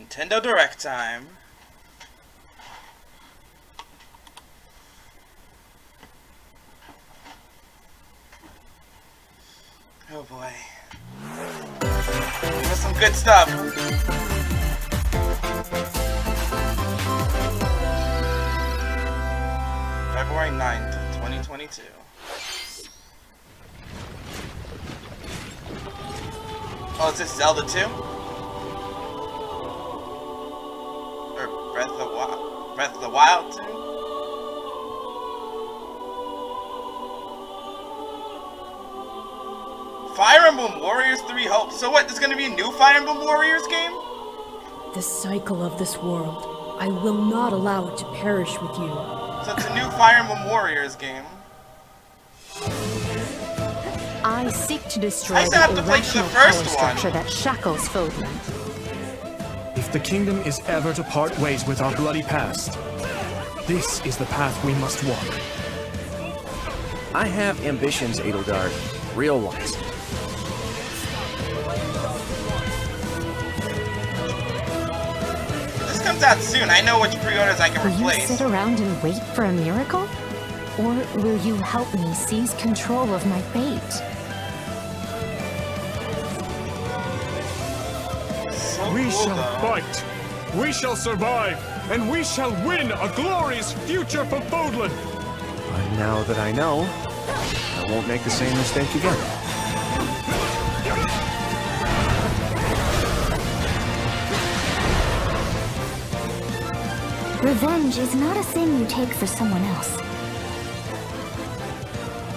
Nintendo Direct time. Oh boy. Give us some good stuff. February 9th, 2022. Oh, is this Zelda 2? Or Breath of the Wild? Breath of the Wild 2? Fire Emblem Warriors 3 Hope. So what, there's gonna be a new Fire Emblem Warriors game? The cycle of this world. I will not allow it to perish with you. So it's a new Fire Emblem Warriors game. I seek to destroy I used to have the to play through irrational the power first structure one. that shackles Fodlan. If the kingdom is ever to part ways with our bloody past, this is the path we must walk. I have ambitions, Edelgard. Real ones. This comes out soon. I know which pre-orders I can Will you replace. sit around and wait for a miracle? Or will you help me seize control of my fate? So We cool, shall though. fight. We shall survive. And we shall win a glorious future for Fodlan. But now that I know, I won't make the same mistake again. Revenge is not a thing you take for someone else.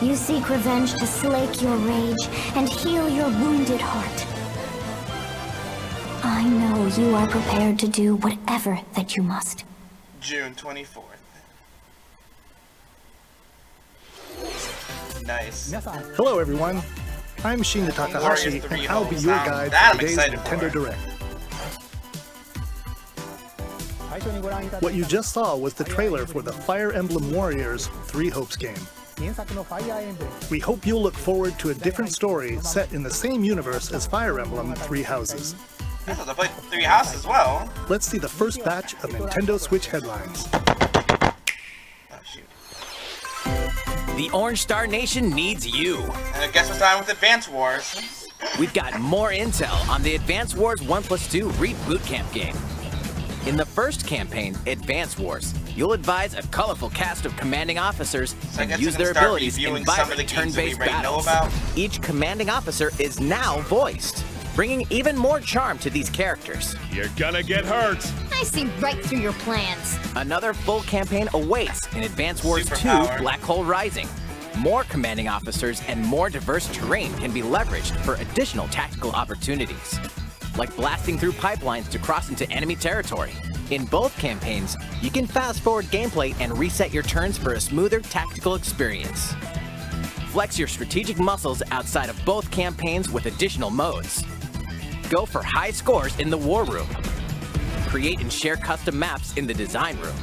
You seek revenge to slake your rage and heal your wounded heart. I know you are prepared to do whatever that you must. June 24th. Nice. Hello everyone, I'm Shinya Takahashi, Warriors 3 and I'll be your Home. guide That for I'm today's excited Nintendo for. Direct. What you just saw was the trailer for the Fire Emblem Warriors 3 Hopes game. We hope you'll look forward to a different story set in the same universe as Fire Emblem 3 Houses. I thought I played 3 Houses as well. Let's see the first batch of Nintendo Switch headlines. Oh shoot. The Orange Star Nation needs you. And I guess we're starting with Advance Wars. We've got more intel on the Advance Wars 1+2 Reboot Camp game. In the first campaign, Advance Wars, you'll advise a colorful cast of commanding officers So I and guess use we're their gonna start abilities in reviewing some of the vibrant games that we turn-based already know battles. about. Each commanding officer is now voiced, bringing even more charm to these characters. You're gonna get hurt. I see right through your plans. Another full campaign awaits in Advance Wars 2 Superpower. Black Hole Rising. More commanding officers and more diverse terrain can be leveraged for additional tactical opportunities, like blasting through pipelines to cross into enemy territory. In both campaigns, you can fast forward gameplay and reset your turns for a smoother tactical experience. Flex your strategic muscles outside of both campaigns with additional modes. Go for high scores in the War Room. Create and share custom maps in the Design Room.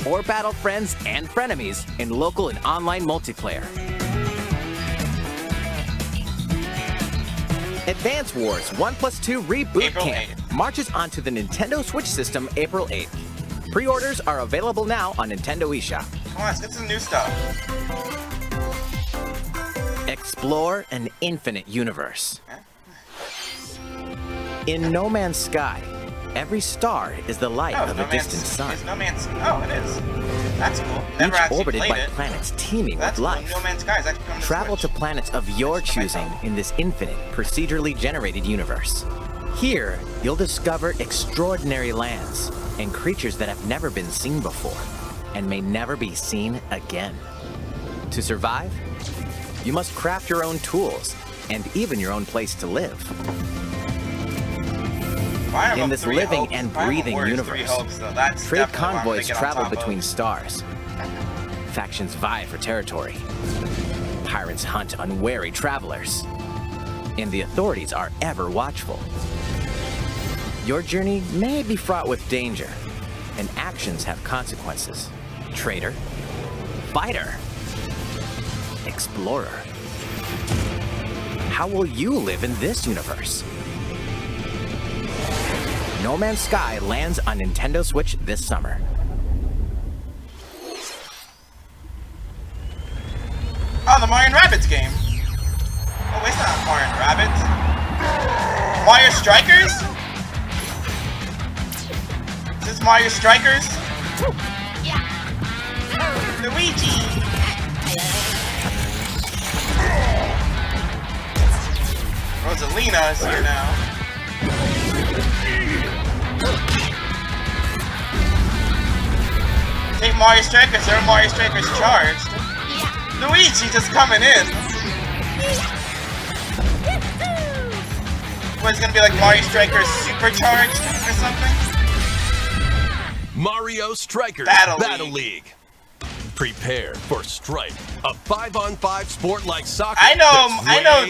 Or battle friends and frenemies in local and online multiplayer. Advance Wars 1+2 Reboot April Camp 8th. marches onto the Nintendo Switch system April 8th. Pre-orders are available now on Nintendo eShop. Come on, let's get some new stuff. Explore an infinite universe. Huh? In No Man's Sky, every star is the light Oh, of No a distant Man's, sun, it's No Man's. Oh, it is. That's cool. Never each actually orbited played by it. planets teeming That's with cool. life. No Man's Sky is actually coming to Travel to Switch. planets of your That's for choosing myself. in this infinite, procedurally generated universe. Here, you'll discover extraordinary lands and creatures that have never been seen before and may never be seen again. To survive, you must craft your own tools and even your own place to live. Fire Emblem In this 3 living Hopes. and Fire Emblem breathing Warriors 3 universe, Hopes, though. That's trade definitely what I'm convoys gonna get on travel top of. between stars. Factions vie for territory. Pirates hunt unwary travelers. And the authorities are ever watchful. Your journey may be fraught with danger, and actions have consequences. Traitor, fighter, explorer. How will you live in this universe? No Man's Sky lands on Nintendo Switch this summer. Oh, the Mario and Rabbids game. Oh, wait, it's not Mario and Rabbids. Mario Strikers? Is this Mario Strikers? Luigi! Rosalina is here now. Take Mario Strikers, there are Mario Strikers charged. Luigi just coming in. What, it's gonna be like Mario Strikers supercharged or something? Mario Strikers Battle League. Prepare for Strike, a 5-on-5 sport like soccer. I know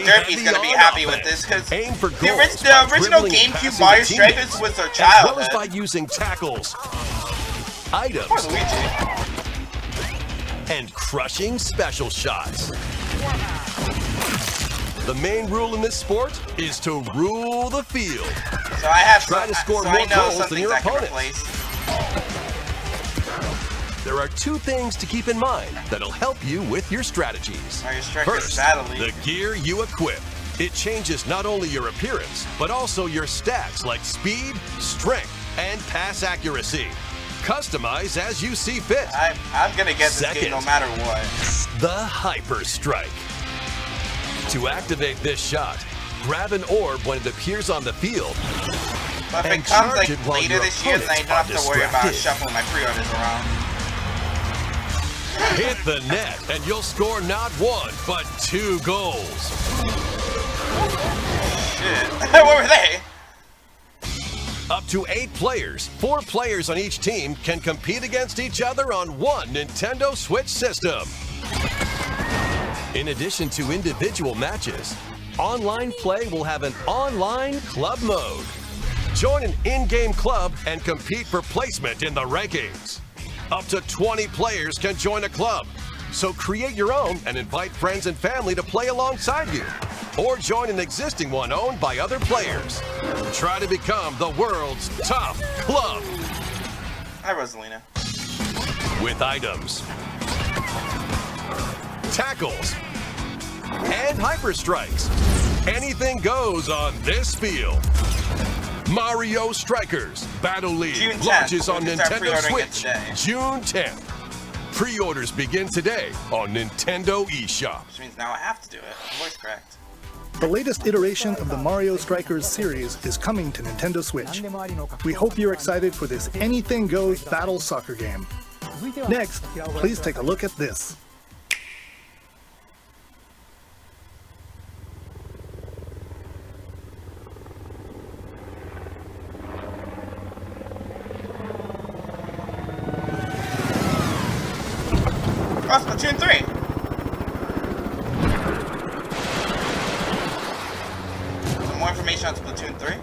Derpy's gonna be happy with this because the original GameCube Mario Strikers was their childhood. As well as by using tackles, items, Poor Luigi. and crushing special shots. The main rule in this sport is to rule the field. So I have Try to score so more I know goals than your I can opponents. replace. There are two things to keep in mind that'll help you with your strategies. Mario Strikers First, Battle the League. gear you equip. It changes not only your appearance, but also your stats like speed, strength, and pass accuracy. Customize as you see fit. I'm gonna get this game no matter what. The Hyper Strike. To activate this shot, grab an orb when it appears on the field. But if and it comes charge like it while later your this year, then I don't have opponents to worry are about distracted. shuffling my pre-orders around. Hit the net and you'll score not one, but 2 goals. Shit. What were they? Up to 8 players, 4 players on each team can compete against each other on one Nintendo Switch system. In addition to individual matches, online play will have an online club mode. Join an in-game club and compete for placement in the rankings. Up to 20 players can join a club, so create your own and invite friends and family to play alongside you. Or join an existing one owned by other players. Try to become the world's top club. Hi, Rosalina. With items, tackles, and hyper strikes. Anything goes on this field. Mario Strikers Battle League June 10th. launches on We can start Nintendo pre-ordering it Switch today. June 10th. Pre-orders begin today on Nintendo eShop. Which means now I have to do it. I'm always correct. The latest iteration of the Mario Strikers series is coming to Nintendo Switch. We hope you're excited for this anything goes battle soccer game. Next, please take a look at this. Oh, Splatoon 3. Some more information on Splatoon 3.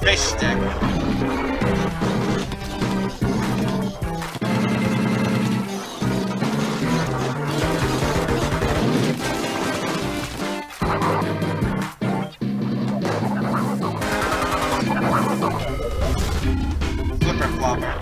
Fish stick. Flipper flopper.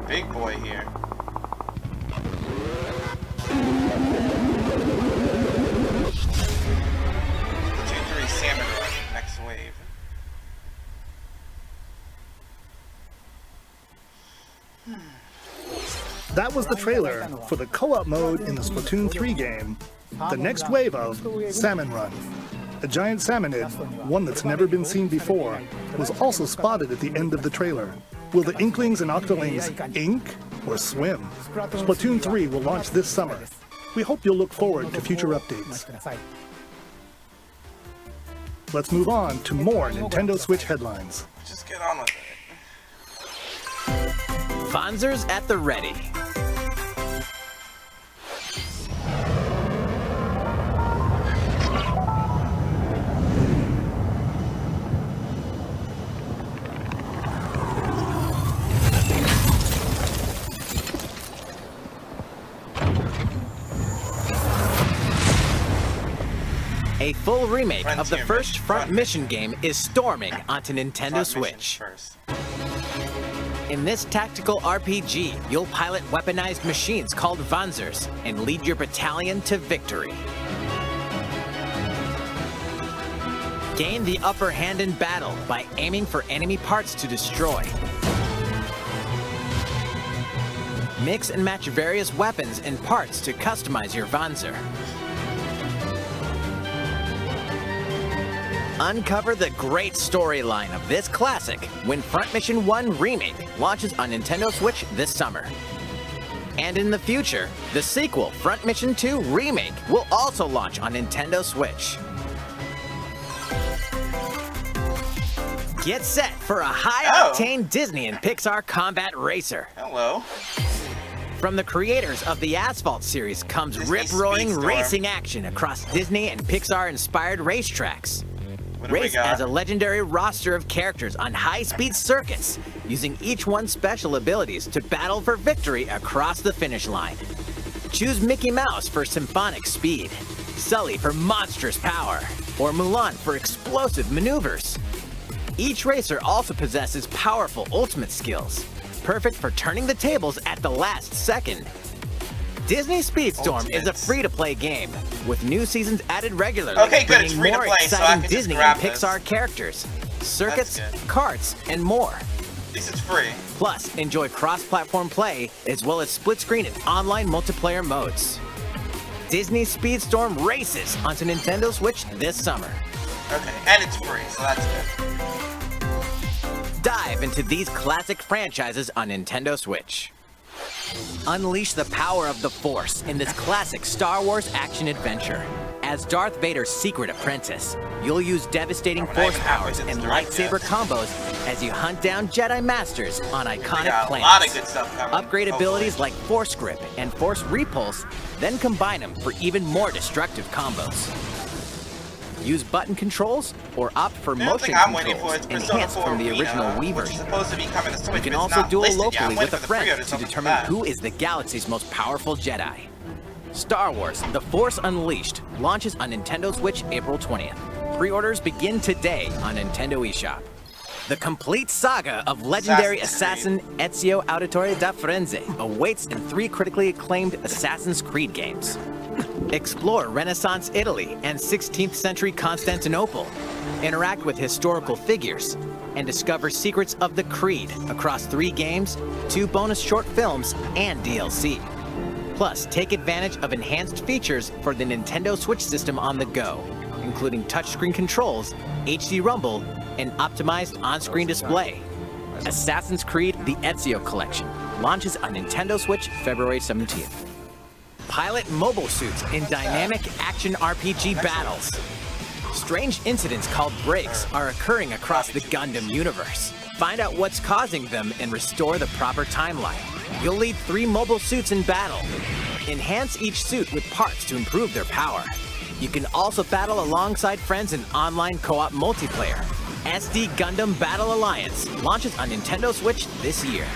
big boy here. Splatoon 3 Salmon Run, next wave. That was the trailer for the co-op mode in the Splatoon 3 game, the next wave of Salmon Run. A giant salmonid, one that's never been seen before, was also spotted at the end of the trailer. Will the Inklings and Octolings ink or swim? Splatoon 3 will launch this summer. We hope you'll look forward to future updates. Let's move on to more Nintendo Switch headlines. Just get on with it. Fonzers at the ready. A full remake of the first Front Mission game is storming onto Nintendo Switch. In this tactical RPG, you'll pilot weaponized machines called Fonzers and lead your battalion to victory. Gain the upper hand in battle by aiming for enemy parts to destroy. Mix and match various weapons and parts to customize your Fonzer. Uncover the great storyline of this classic when Front Mission 1 Remake launches on Nintendo Switch this summer. And in the future, the sequel, Front Mission 2 Remake, will also launch on Nintendo Switch. Get set for a high-octane Disney and Pixar combat racer. Hello. From the creators of the Asphalt series comes rip-roaring racing action across Disney and Pixar-inspired racetracks. Race as a legendary roster of characters on high-speed circuits, using each one's special abilities to battle for victory across the finish line. Choose Mickey Mouse for symphonic speed, Sully for monstrous power, or Mulan for explosive maneuvers. Each racer also possesses powerful ultimate skills, perfect for turning the tables at the last second. Disney Speedstorm is a free-to-play game, with new seasons added regularly, bringing more exciting Disney and Pixar characters, circuits, karts, and more. At least it's free. Plus, enjoy cross-platform play, as well as split-screen and online multiplayer modes. Disney Speedstorm races onto Nintendo Switch this summer. Okay, and it's free, so that's good. Dive into these classic franchises on Nintendo Switch. Unleash the power of the Force in this classic Star Wars action-adventure. As Darth Vader's secret apprentice, you'll use devastating Force powers and lightsaber combos as you hunt down Jedi Masters on iconic planets. A lot of good stuff coming. Upgrade abilities like Force Grip and Force Repulse, then combine them for even more destructive combos. Use button controls or opt for motion controls enhanced from the original Wii version. You can also duel locally with a friend to determine who is the galaxy's most powerful Jedi. Star Wars: The Force Unleashed launches on Nintendo Switch April 20th. Pre-orders begin today on Nintendo eShop. The complete saga of legendary assassin Ezio Auditore da Firenze awaits in 3 critically acclaimed Assassin's Creed games. Explore Renaissance Italy and 16th century Constantinople. Interact with historical figures and discover secrets of the Creed across 3 games, 2 bonus short films, and DLC. Plus, take advantage of enhanced features for the Nintendo Switch system on the go, including touchscreen controls, HD Rumble, and optimized on-screen display. Assassin's Creed: The Ezio Collection launches on Nintendo Switch February 17th. Pilot mobile suits in dynamic action RPG battles. Strange incidents called breaks are occurring across the Gundam universe. Find out what's causing them and restore the proper timeline. You'll lead 3 mobile suits in battle. Enhance each suit with parts to improve their power. You can also battle alongside friends in online co-op multiplayer. SD Gundam Battle Alliance launches on Nintendo Switch this year.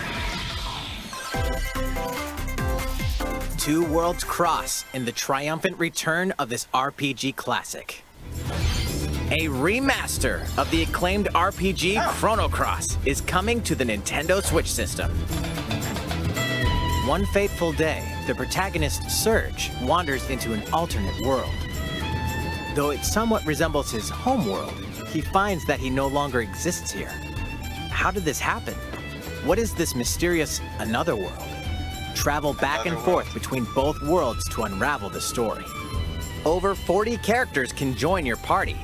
Two Worlds Cross in the triumphant return of this RPG classic. A remaster of the acclaimed RPG Chrono Cross is coming to the Nintendo Switch system. One fateful day, the protagonist, Surge, wanders into an alternate world. Though it somewhat resembles his home world, he finds that he no longer exists here. How did this happen? What is this mysterious another world? Travel back and forth between both worlds to unravel the story. Over 40 characters can join your party.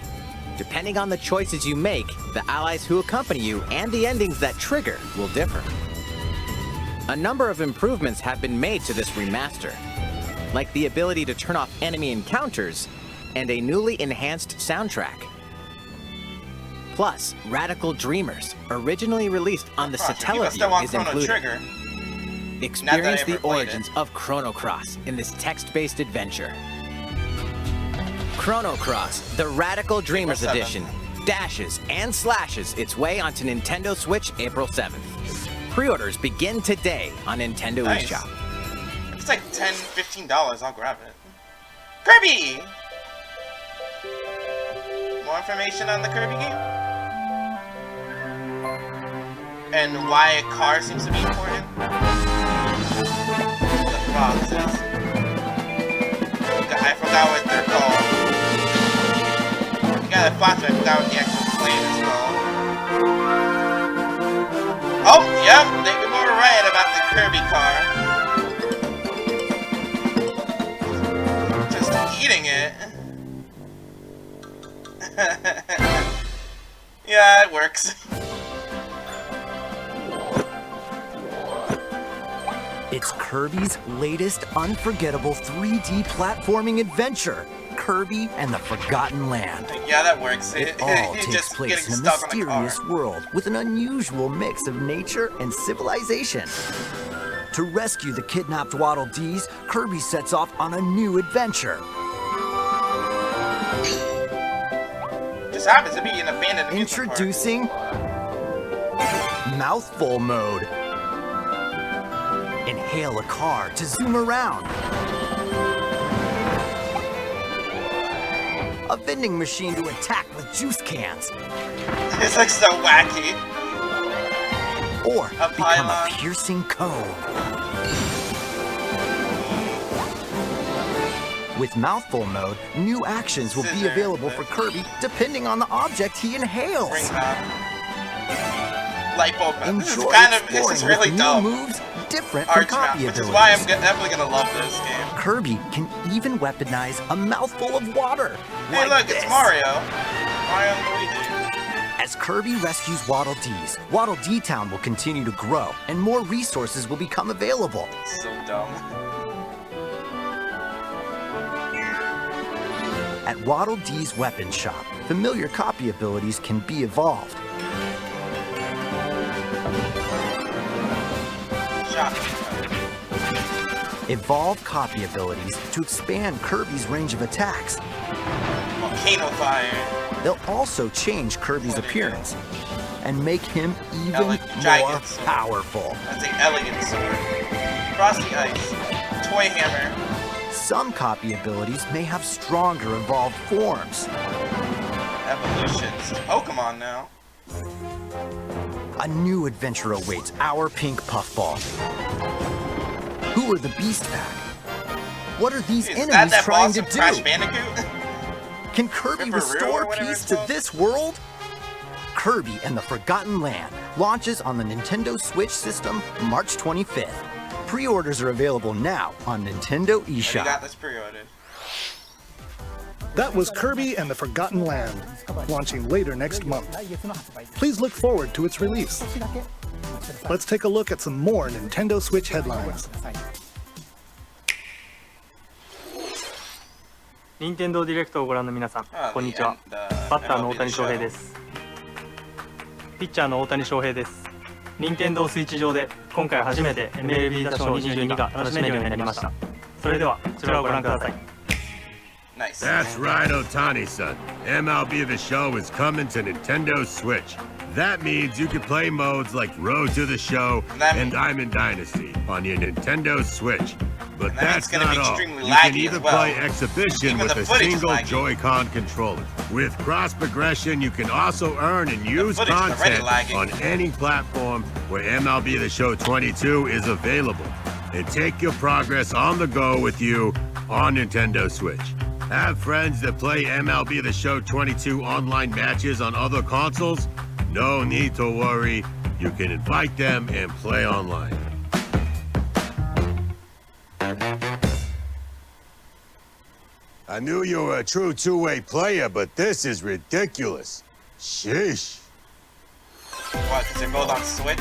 Depending on the choices you make, the allies who accompany you and the endings that trigger will differ. A number of improvements have been made to this remaster, like the ability to turn off enemy encounters and a newly enhanced soundtrack. Plus, Radical Dreamers, originally released on the Satellaview, is included. Experience the origins of Chrono Cross in this text-based adventure. Chrono Cross, the Radical Dreamers Edition, dashes and slashes its way onto Nintendo Switch April 7th. Pre-orders begin today on Nintendo eShop. If it's like $10, $15, I'll grab it. Kirby! More information on the Kirby game? And why a car seems to be important? The foxes. I forgot what they're called. You got a fox, but I forgot what the actual plane is called. Oh, yep, they were right about the Kirby car. Just eating it. Yeah, it works. It's Kirby's latest unforgettable 3D platforming adventure, Kirby and the Forgotten Land. Yeah, that works. It all takes place in a mysterious world with an unusual mix of nature and civilization. To rescue the kidnapped Waddle Dees, Kirby sets off on a new adventure. Just happens to be an abandoned amusement park. Introducing Mouthful Mode. Inhale a car to zoom around. A vending machine to attack with juice cans. It's like so wacky. Or become a piercing cone. With Mouthful Mode, new actions will be available for Kirby depending on the object he inhales. Light bulb. Enjoy This is really dumb. Moves different from copy which abilities. is why I'm definitely gonna love this game. Kirby can even weaponize a mouthful of water. Hey, like look, this. it's Mario. Mario and Luigi. As Kirby rescues Waddle Dees, Waddle Dee Town will continue to grow, and more resources will become available. So dumb. At Waddle Dee's weapon shop, familiar copy abilities can be evolved. Evolve copy abilities to expand Kirby's range of attacks. Volcano fire. They'll also change Kirby's appearance and make him even more powerful. That's an elegant sword. Frosty Ice. Toy hammer. Some copy abilities may have stronger evolved forms. Evolutions. Pokemon now. A new adventure awaits our pink puffball. Who are the Beast Pack? What are these enemies trying to do? Crash Bandicoot? Can Kirby restore peace to this world? Kirby and the Forgotten Land launches on the Nintendo Switch system March 25th. Pre-orders are available now on Nintendo eShop. Got this pre-ordered. That was Kirby and the Forgotten Land, launching later next month. Please look forward to its release. Let's take a look at some more Nintendo Switch headlines. 任天堂ディレクトをご覧の皆さん、こんにちは。バッターの大谷翔平です。ピッチャーの大谷翔平です。任天堂スイッチ上で今回初めて MLB The Show 22が楽しめるようになりました。それではこちらをご覧ください。Nice. That's right, Otani-san. MLB The Show is coming to Nintendo Switch. That means you can play modes like Road to the Show and Diamond Dynasty on your Nintendo Switch. But that's not all. You can even play Exhibition with a single Joy-Con controller. With cross-progression, you can also earn and use content on any platform where MLB The Show 22 is available. and take your progress on the go with you on Nintendo Switch. Have friends that play MLB The Show 22 online matches on other consoles? No need to worry. You can invite them and play online. I knew you were a true two-way player, but this is ridiculous. Sheesh. What, because they're both on Switch?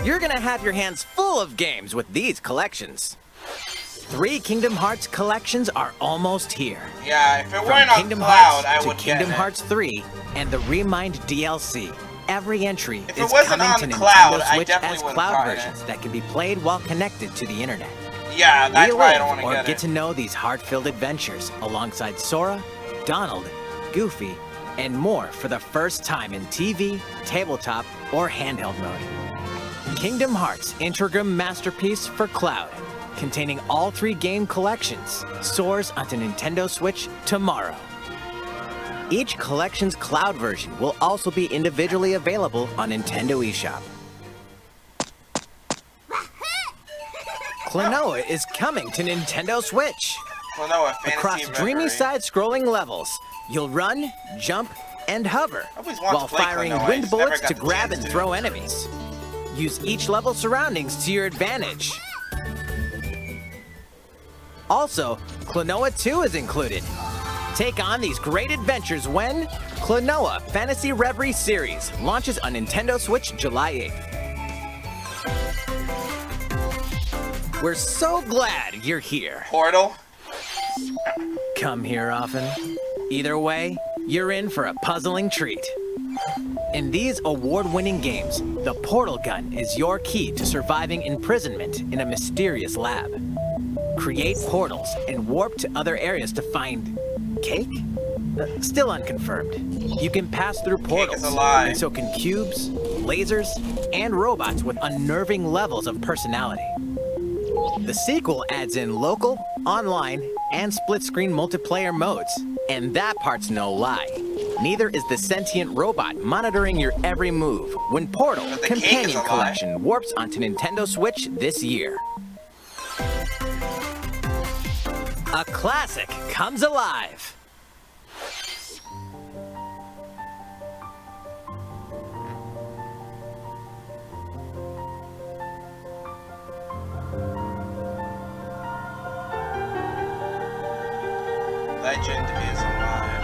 You're gonna have your hands full of games with these collections. 3 Kingdom Hearts collections are almost here. Yeah, if it From weren't on Kingdom Cloud, Hearts I to would Kingdom get Hearts 3 and the Remind DLC. Every entry If is it wasn't coming on to Cloud, Nintendo I Switch definitely as would've cloud gotten it. versions that can be played while connected to the internet. Yeah, that's why I don't want to Relive or get get it. to know these heart-filled adventures alongside Sora, Donald, Goofy, and more for the first time in TV, tabletop, or handheld mode. Kingdom Hearts Integrum Masterpiece for Cloud, containing all 3 game collections, soars onto Nintendo Switch tomorrow. Each collection's cloud version will also be individually available on Nintendo eShop. Klonoa is coming to Nintendo Switch. Klonoa Fantasy Across dreamy Reverie. side-scrolling levels, you'll run, jump, and hover always wanted while to play firing Klonoa, I wind just never bullets got to the grab chance and to. throw enemies. Use each level's surroundings to your advantage. Also, Klonoa 2 is included. Take on these great adventures when Klonoa Fantasy Reverie Series launches on Nintendo Switch July 8th. We're so glad you're here. Portal. Come here often. Either way, you're in for a puzzling treat. In these award-winning games, the portal gun is your key to surviving imprisonment in a mysterious lab. Create portals and warp to other areas to find cake? Still unconfirmed. You can pass through portals, and so can cubes, lasers, and robots with unnerving levels of personality. The sequel adds in local, online, and split-screen multiplayer modes, and that part's no lie. Neither is the sentient robot monitoring your every move when Portal Companion Collection warps onto Nintendo Switch this year. A classic comes alive. Legend is alive.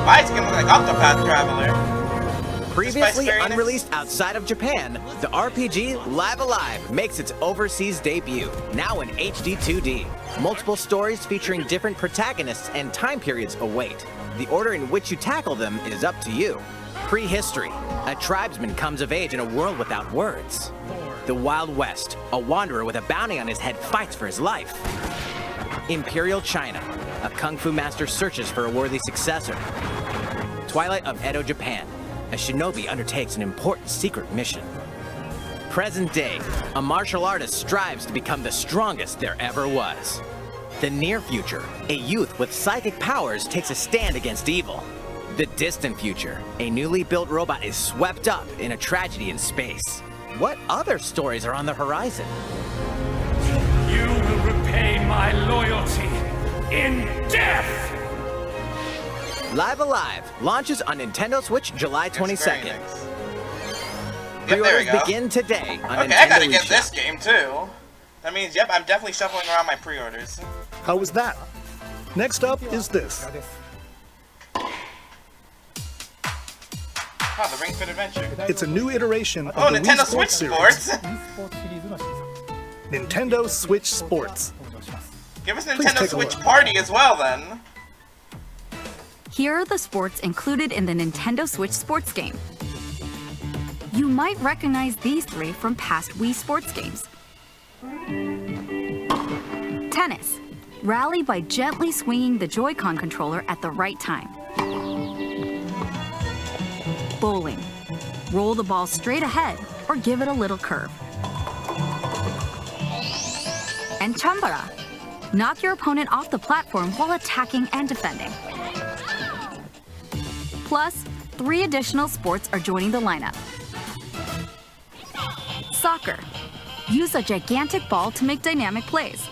Why is it gonna look like Octopath Traveler? Previously unreleased outside of Japan, the RPG Live Alive makes its overseas debut, now in HD 2D. Multiple stories featuring different protagonists and time periods await. The order in which you tackle them is up to you. Prehistory. A tribesman comes of age in a world without words. The Wild West. A wanderer with a bounty on his head fights for his life. Imperial China. A kung fu master searches for a worthy successor. Twilight of Edo, Japan. A shinobi undertakes an important secret mission. Present day, a martial artist strives to become the strongest there ever was. The near future, a youth with psychic powers takes a stand against evil. The distant future, a newly built robot is swept up in a tragedy in space. What other stories are on the horizon? You will repay my loyalty in death! Live Alive launches on Nintendo Switch July 22nd. Yep, Pre-orders there we go. begin today on Okay, Nintendo I gotta get eShop. this game too. That means, yep, I'm definitely shuffling around my pre-orders. How was that? Next up is this. Oh, the Ring Fit Adventure. It's a new iteration of Oh, the Nintendo Wii Switch Sports Sports. series. Nintendo Switch Sports. Give us Please Nintendo take a Switch look. Party as well, then. Here are the sports included in the Nintendo Switch Sports game. You might recognize these 3 from past Wii Sports games. Tennis. Rally by gently swinging the Joy-Con controller at the right time. Bowling. Roll the ball straight ahead or give it a little curve. and Chambara. Knock your opponent off the platform while attacking and defending. Plus, 3 additional sports are joining the lineup. Soccer. Use a gigantic ball to make dynamic plays.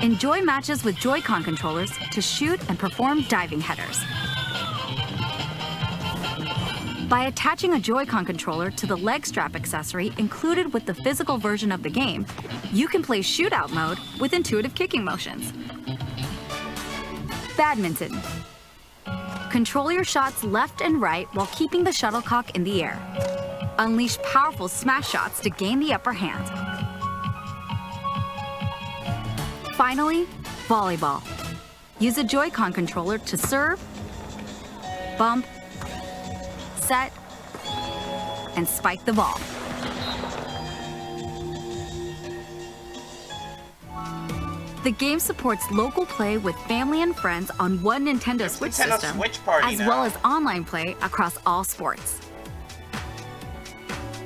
Enjoy matches with Joy-Con controllers to shoot and perform diving headers. By attaching a Joy-Con controller to the leg strap accessory included with the physical version of the game, you can play shootout mode with intuitive kicking motions. Badminton. Control your shots left and right while keeping the shuttlecock in the air. Unleash powerful smash shots to gain the upper hand. Finally, volleyball. Use a Joy-Con controller to serve, bump, set, and spike the ball. The game supports local play with family and friends on one Nintendo Switch system, as well as online play across all sports.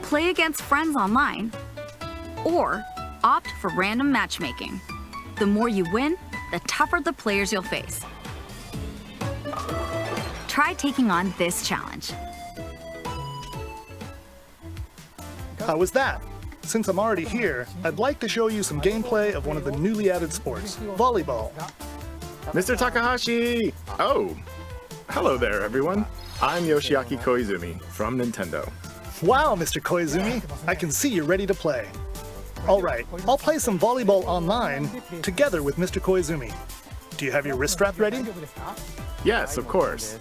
Play against friends online, or opt for random matchmaking. The more you win, the tougher the players you'll face. Try taking on this challenge. How was that? Since I'm already here, I'd like to show you some gameplay of one of the newly added sports, volleyball. Mr. Takahashi! Oh, hello there, everyone. I'm Yoshiaki Koizumi from Nintendo. Wow, Mr. Koizumi, I can see you're ready to play. All right, I'll play some volleyball online together with Mr. Koizumi. Do you have your wrist strap ready? Yes, of course.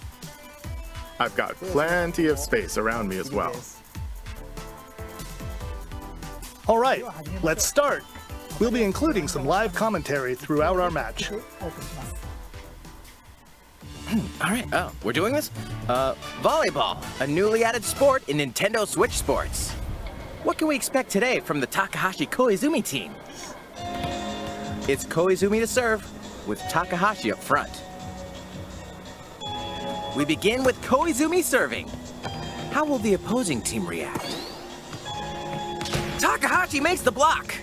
I've got plenty of space around me as well. All right, let's start. We'll be including some live commentary throughout our match. All right, we're doing this? Volleyball, a newly added sport in Nintendo Switch Sports. What can we expect today from the Takahashi Koizumi team? It's Koizumi to serve, with Takahashi up front. We begin with Koizumi serving. How will the opposing team react? Takahashi makes the block.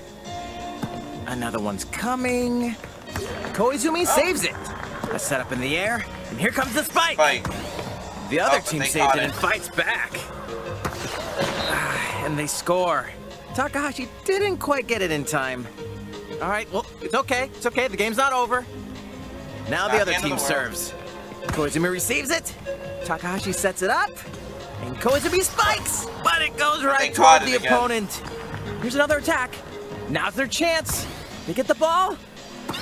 Another one's coming. Koizumi saves it. A setup in the air, and here comes the spike. The other team saved it and fights back. And they score. Takahashi didn't quite get it in time. All right, well, it's okay. It's okay. The game's not over. Now the other team serves. Koizumi receives it. Takahashi sets it up. And Koizumi spikes, but it goes right toward the opponent. Here's another attack. Now's their chance. They get the ball.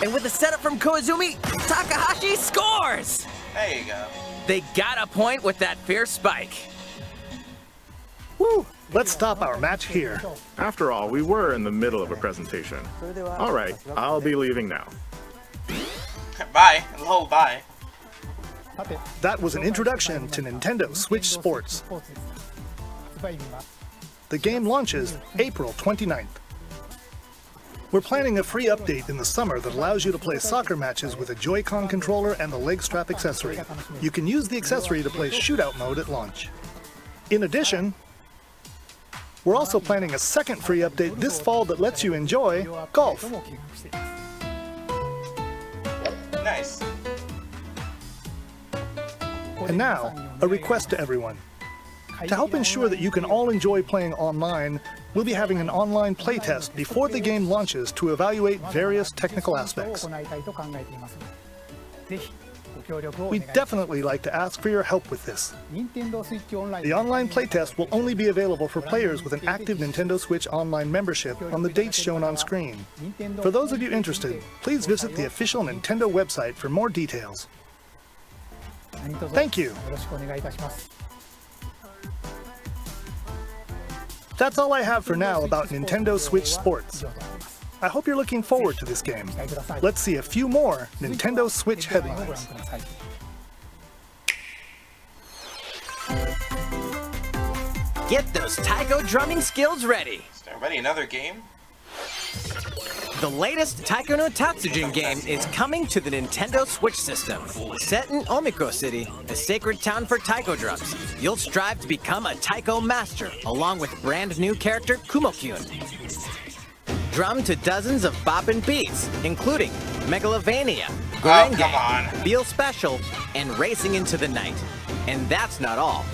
And with the setup from Koizumi, Takahashi scores! There you go. They got a point with that fierce spike. Woo! Let's stop our match here. After all, we were in the middle of a presentation. All right, I'll be leaving now. Bye. Hello, bye. That was an introduction to Nintendo Switch Sports. The game launches April 29th. We're planning a free update in the summer that allows you to play soccer matches with a Joy-Con controller and the leg strap accessory. You can use the accessory to play shootout mode at launch. In addition, we're also planning a second free update this fall that lets you enjoy golf. Nice. And now, a request to everyone. To help ensure that you can all enjoy playing online, we'll be having an online playtest before the game launches to evaluate various technical aspects. We'd definitely like to ask for your help with this. The online playtest will only be available for players with an active Nintendo Switch Online membership on the dates shown on screen. For those of you interested, please visit the official Nintendo website for more details. Thank you. That's all I have for now about Nintendo Switch Sports. I hope you're looking forward to this game. Let's see a few more Nintendo Switch headlines. Get those taiko drumming skills ready. Ready, another game? The latest Taiko no Tatsujin game is coming to the Nintendo Switch system. Set in Omikro City, a sacred town for taiko drums, you'll strive to become a taiko master, along with brand new character Kumo-kyun. Drum to dozens of boppin' beats, including Megalovania, Oh, Merengue, come on. Feel Special, and Racing into the Night. And that's not all.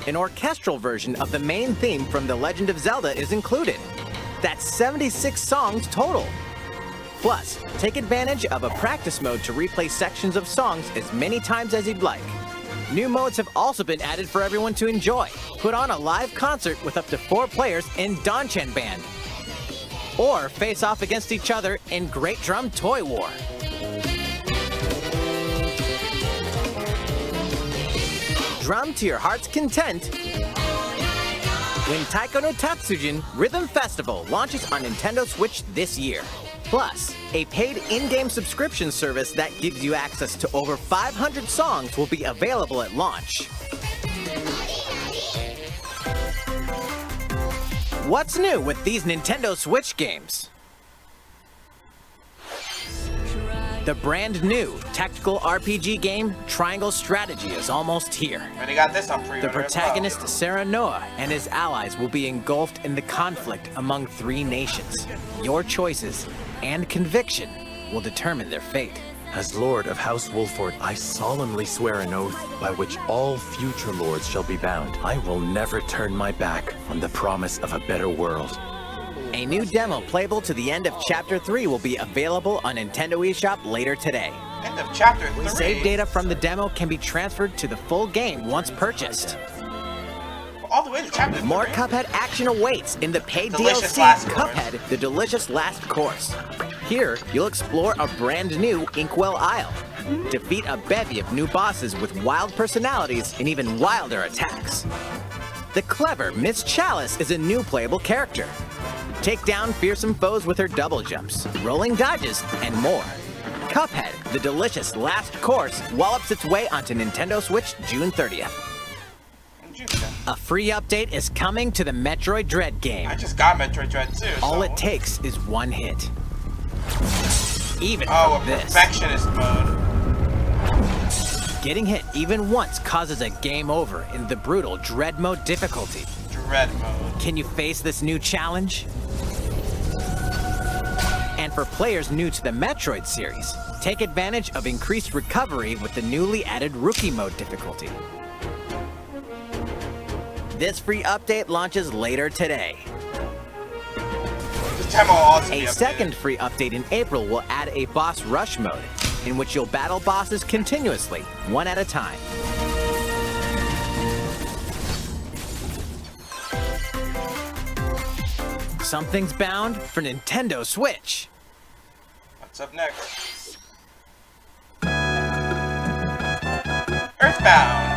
An orchestral version of the main theme from The Legend of Zelda is included. That's 76 songs total. Plus, take advantage of a practice mode to replay sections of songs as many times as you'd like. New modes have also been added for everyone to enjoy. Put on a live concert with up to 4 players in Donchen Band. Or face off against each other in Great Drum Toy War. Drum to your heart's content when Taiko no Tatsujin Rhythm Festival launches on Nintendo Switch this year. Plus, a paid in-game subscription service that gives you access to over 500 songs will be available at launch. What's new with these Nintendo Switch games? The brand new tactical RPG game, Triangle Strategy, is almost here. Already got this on pre-order. The protagonist, Sarah Noah, and his allies will be engulfed in the conflict among 3 nations. Your choices and conviction will determine their fate. As Lord of House Wolford, I solemnly swear an oath by which all future lords shall be bound. I will never turn my back on the promise of a better world. A new demo playable to the end of Chapter 3 will be available on Nintendo eShop later today. End of Chapter 3? Save data from the demo can be transferred to the full game once purchased. All the way to Chapter 3? More Cuphead action awaits in the paid Delicious DLC, Last Cuphead, The Delicious Last Course. Here, you'll explore a brand new Inkwell Isle. Defeat a bevy of new bosses with wild personalities and even wilder attacks. The clever Miss Chalice is a new playable character. Take down fearsome foes with her double jumps, rolling dodges, and more. Cuphead, The Delicious Last Course, wallops its way onto Nintendo Switch June 30th. A free update is coming to the Metroid Dread game. I just got Metroid Dread too. All it takes is one hit. Even a from this. perfectionist mode. Getting hit even once causes a game over in the brutal Dread Mode difficulty. Dread Mode. Can you face this new challenge? And for players new to the Metroid series, take advantage of increased recovery with the newly added Rookie Mode difficulty. This free update launches later today. A second free update in April will add a boss rush mode, in which you'll battle bosses continuously, one at a time. Something's bound for Nintendo Switch. What's up next? Earthbound.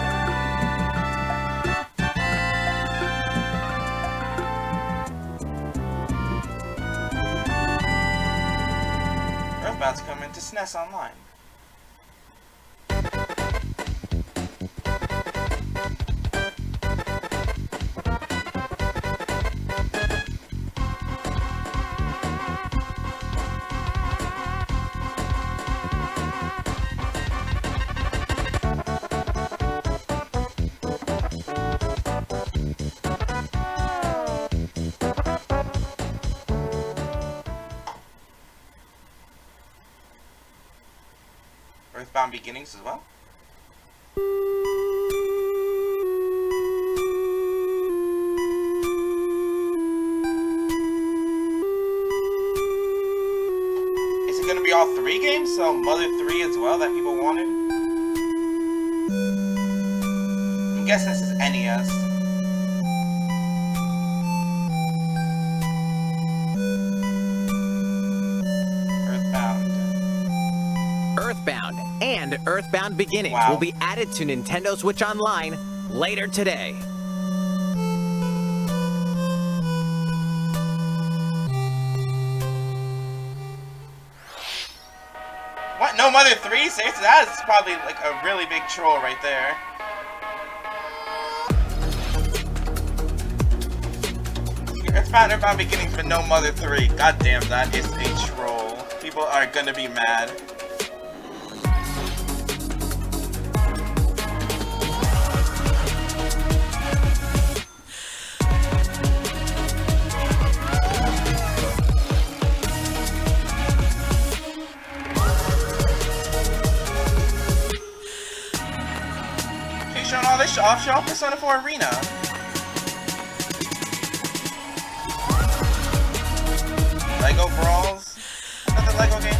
Earthbound's coming to SNES Online. Earthbound Beginnings as well. Is it going to be all 3 games? So Mother 3 as well that people wanted? I'm guessing this is NES. Earthbound and Earthbound Beginnings will be added to Nintendo Switch Online later today. What? No Mother 3? Seriously, that is probably like a really big troll right there. Earthbound Beginnings, but no Mother 3. God damn, that is a troll. People are gonna be mad. show off Persona 4 Arena. Lego Brawls. Another Lego game.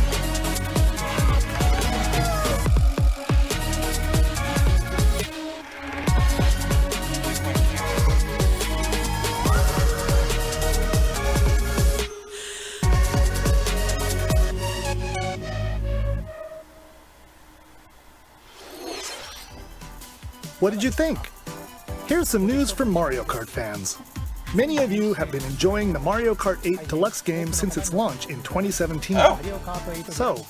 What did you think? Here's some news for Mario Kart fans. Many of you have been enjoying the Mario Kart 8 Deluxe game since its launch in 2017. So,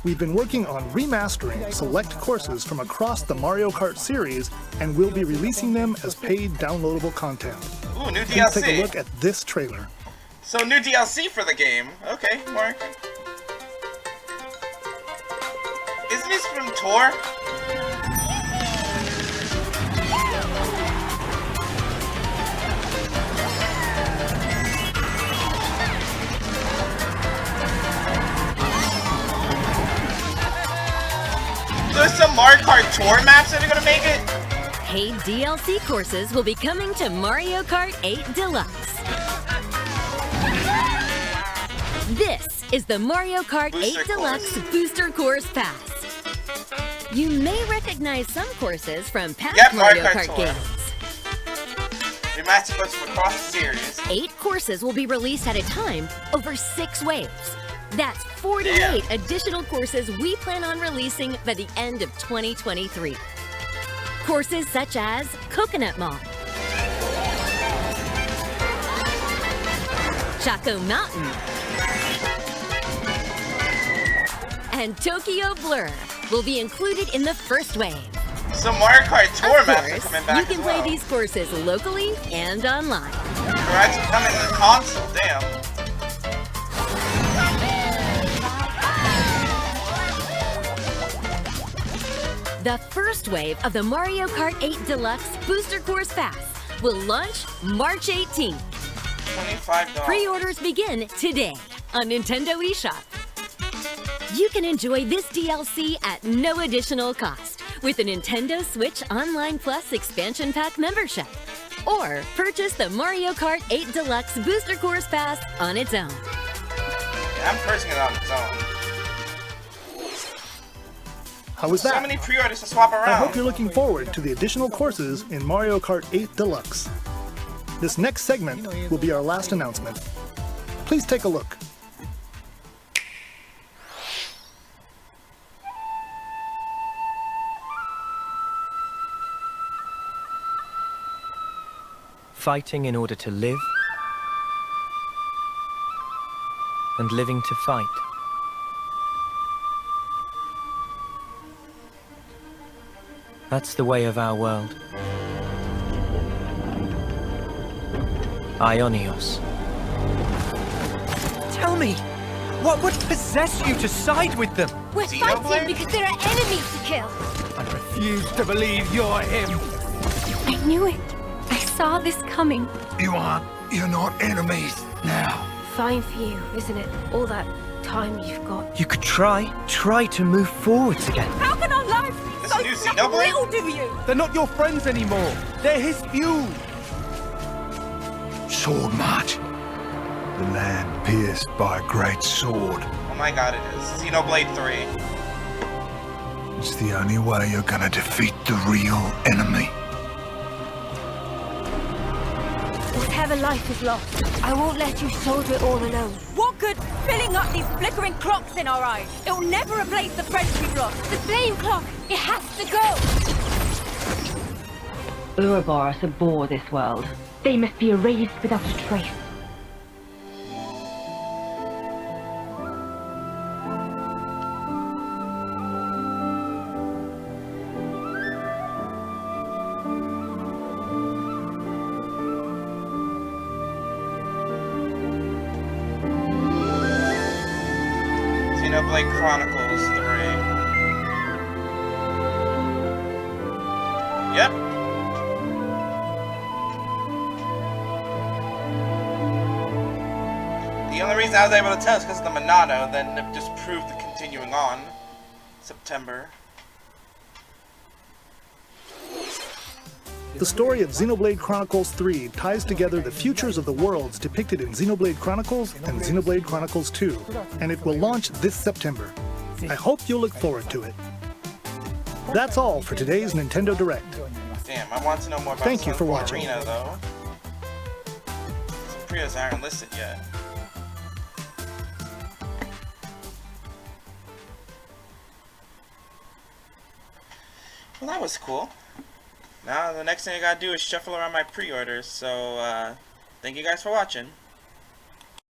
we've been working on remastering select courses from across the Mario Kart series and we'll be releasing them as paid downloadable content. Ooh, new Please DLC. take a look at this trailer. So new DLC for the game. Okay, Mark. Isn't this from Tour? There's some Mario Kart Tour maps that are gonna make it? Paid DLC courses will be coming to Mario Kart 8 Deluxe. This is the Mario Kart 8 Deluxe Booster Course Pass. You may recognize some courses from past Mario Kart games. Remastered courses from across the series. 8 courses will be released at a time over 6 waves. That's 48 additional courses we plan on releasing by the end of 2023. Courses such as Coconut Mall, Chaco Mountain, and Tokyo Blur will be included in the first wave. Some Mario Kart Tour Of maps are course, coming back you can as well. play these courses locally and online. They're actually coming to the console, damn. The first wave of the Mario Kart 8 Deluxe Booster Course Pass will launch March 18th. $25. Pre-orders begin today on Nintendo eShop. You can enjoy this DLC at no additional cost with a Nintendo Switch Online Plus Expansion Pack membership. Or purchase the Mario Kart 8 Deluxe Booster Course Pass on its own. Yeah, I'm purchasing it on its own. How was that? So many pre-orders to swap around. I hope you're looking forward to the additional courses in Mario Kart 8 Deluxe. This next segment will be our last announcement. Please take a look. Fighting in order to live, and living to fight. That's the way of our world. Ionios. Tell me, what would possess you to side with them? We're fighting because there are enemies to kill. I refuse to believe you're him. I knew it. I saw this coming. You're not enemies now. Fine for you, isn't it? All that time you've got. You could try to move forwards again. How can our lives be so nothing will do you? They're not your friends anymore. They're his fuel. Sword march. The land pierced by a great sword. Oh my god, it is. Xenoblade 3. It's the only way you're gonna defeat the real enemy. Whatever life is lost, I won't let you soldier it all alone. What good filling up these flickering clocks in our eyes? It'll never replace the friends we've lost. The flame clock, it has to go! Ouroboros abhor this world. They must be erased without a trace. Xenoblade Chronicles 3. Yep. The only reason I was able to tell is because of the Monado, then it just proved the continuing on. September. The story of Xenoblade Chronicles 3 ties together the futures of the worlds depicted in Xenoblade Chronicles and Xenoblade Chronicles 2, and it will launch this September. I hope you'll look forward to it. That's all for today's Nintendo Direct. Damn, I want to know more about Thank you for watching. Arena, though. Some Prius aren't listed yet. Well, that was cool. Now the next thing I gotta do is shuffle around my pre-orders, so thank you guys for watching.